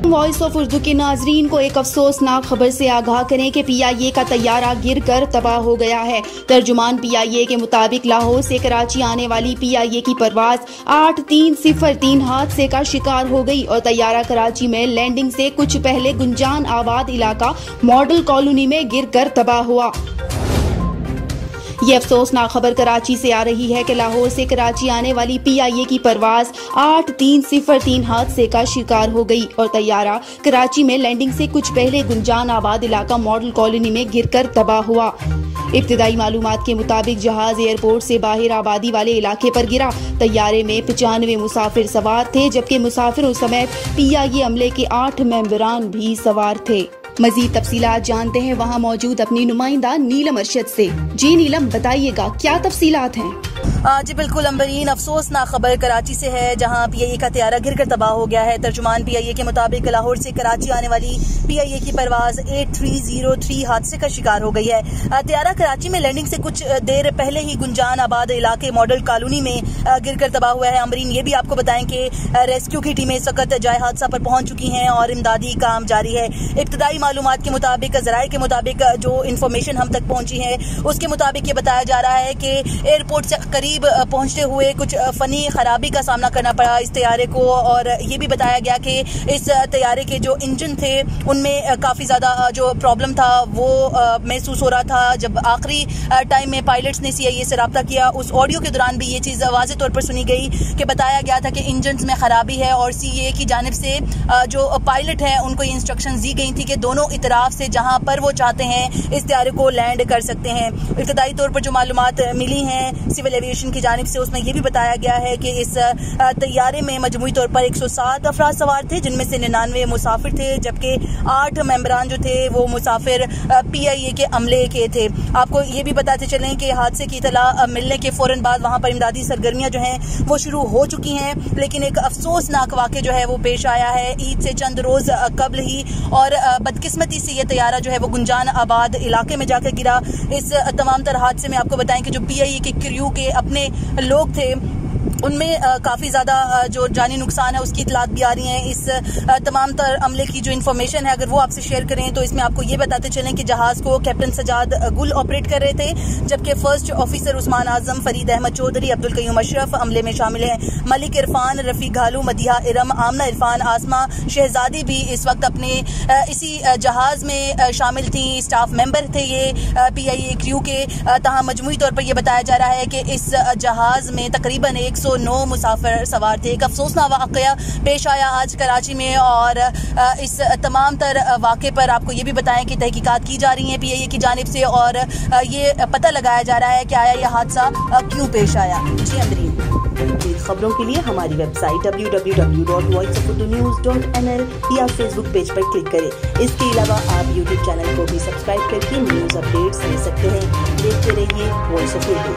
Voice of Urdu के नाजरीन को एक अफसोसनाक खबर से आगाह करें कि PIA का तैयारा गिरकर तबाह हो गया है। तर्जुमान PIA के मुताबिक लाहौर से कराची आने वाली PIA की परवाज 8303 हादसे का शिकार हो गई और तैयारा कराची में लैंडिंग से कुछ पहले गुंजान आबाद इलाका मॉडल कॉलोनी में गिरकर तबाह हुआ। ये अफसोसनाक खबर कराची से आ रही है कि लाहौर से कराची आने वाली PIA की परवाज 8303 हादसे का शिकार हो गई और तैयारा कराची में लैंडिंग से कुछ पहले गुंजान आबाद इलाका मॉडल कॉलोनी में गिरकर तबाह हुआ। इब्तिदाई मालूमात के मुताबिक जहाज एयरपोर्ट से बाहर आबादी वाले इलाके पर गिरा। तैयारे में 95 मुसाफिर सवार थे, जबकि मुसाफिरों समेत PIA अमले के 8 मेंबरान भी सवार थे। मजीद तफसीलात जानते हैं वहाँ मौजूद अपनी नुमाइंदा नीलम अरशद से। जी नीलम, बताइएगा क्या तफसीलात हैं? जी बिल्कुल अम्बरीन, अफसोसनाक खबर कराची से है जहां PIA का तैयारा गिरकर तबाह हो गया है। तर्जुमान PIA के मुताबिक लाहौर से कराची आने वाली PIA की परवाज 8303 हादसे का शिकार हो गई है। तैयारा कराची में लैंडिंग से कुछ देर पहले ही गुंजान आबाद इलाके मॉडल कॉलोनी में गिरकर तबाह हुआ है। अम्बरीन, ये भी आपको बताएं कि रेस्क्यू की टीमें इस वक्त जाए हादसा पर पहुंच चुकी हैं और इमदादी काम जारी है। इब्तिदाई मालूमात के मुताबिक, जराये के मुताबिक, जो इन्फॉर्मेशन हम तक पहुंची है उसके मुताबिक ये बताया जा रहा है कि एयरपोर्ट से करीब पहुंचते हुए कुछ फनी खराबी का सामना करना पड़ा इस तैयारे को। और ये भी बताया गया कि इस तैयारे के जो इंजन थे उनमें काफी ज्यादा जो प्रॉब्लम था वो महसूस हो रहा था। जब आखिरी टाइम में पायलट्स ने CIA से रब्ता किया, उस ऑडियो के दौरान भी ये चीज वाज़ेह तौर पर सुनी गई कि बताया गया था कि इंजन में खराबी है और CIA की जानिब से जो पायलट है उनको ये इंस्ट्रक्शन दी गई थी कि दोनों इतराफ से जहां पर वो चाहते हैं इस तैयारे को लैंड कर सकते हैं। इब्तिदाई तौर पर जो मालूमात मिली हैं सिविल एविएशन की जानिब से, उसमें यह भी बताया गया है कि इस तैयारे में मजमूई तौर पर 107 अफराद सवार थे, जिनमें से 99 मुसाफिर थे, जबकि 8 मेंबरान जो थे वो मुसाफिर PIA के अमले के थे। आपको ये भी बताते चलें कि हादसे की इतला मिलने के फौरन बाद वहां पर इमदादी सरगर्मियां जो हैं वो शुरू हो चुकी हैं, लेकिन एक अफसोसनाक वाक़या जो है वो पेश आया है ईद से चंद रोज कबल ही। और बदकिस्मती से ये तैयारा जो है वो गुंजान आबाद इलाके में जाकर गिरा। इस तमाम तरह हादसे में आपको बताएं कि जो PIA के क्रू के अपने लोग थे उनमें काफ़ी ज़्यादा जो जानी नुकसान है उसकी इतलात भी आ रही हैं। इस तमाम तर अमले की जो इन्फॉर्मेशन है अगर वो आपसे शेयर करें तो इसमें आपको ये बताते चलें कि जहाज़ को कैप्टन सजाद गुल ऑपरेट कर रहे थे, जबकि फर्स्ट ऑफिसर उस्मान आजम, फरीद अहमद चौधरी, अब्दुल कयूम अशरफ अमले में शामिल हैं। मलिक इरफान, रफ़ी घालू, मदिहा इरम, आमना इरफान, आसमा शहजादी भी इस वक्त अपने इसी जहाज़ में शामिल थी। स्टाफ मेंबर थे ये PIA क्रू के। तहाँ मजमूई तौर पर यह बताया जा रहा है कि इस जहाज़ में तकरीबन 109 मुसाफिर सवार थे। एक अफसोसनाक वाक़या पेश आया आज कराची में और इस तमाम तर वाक़े पर आपको ये भी बताएं कि तहकीकात की जा रही हैं PIA की जानिब से और ये पता लगाया जा रहा है कि आया यह हादसा क्यों पेश आया। जी अमरीन, खबरों के लिए हमारी वेबसाइट www.voiceofurdunews.nl या फेसबुक पेज पर क्लिक करें। इसके अलावा आप YouTube चैनल को भी सब्सक्राइब करके न्यूज़ अपडेट्स ले सकते हैं। देखते रहिए वॉइस ऑफ उर्दू।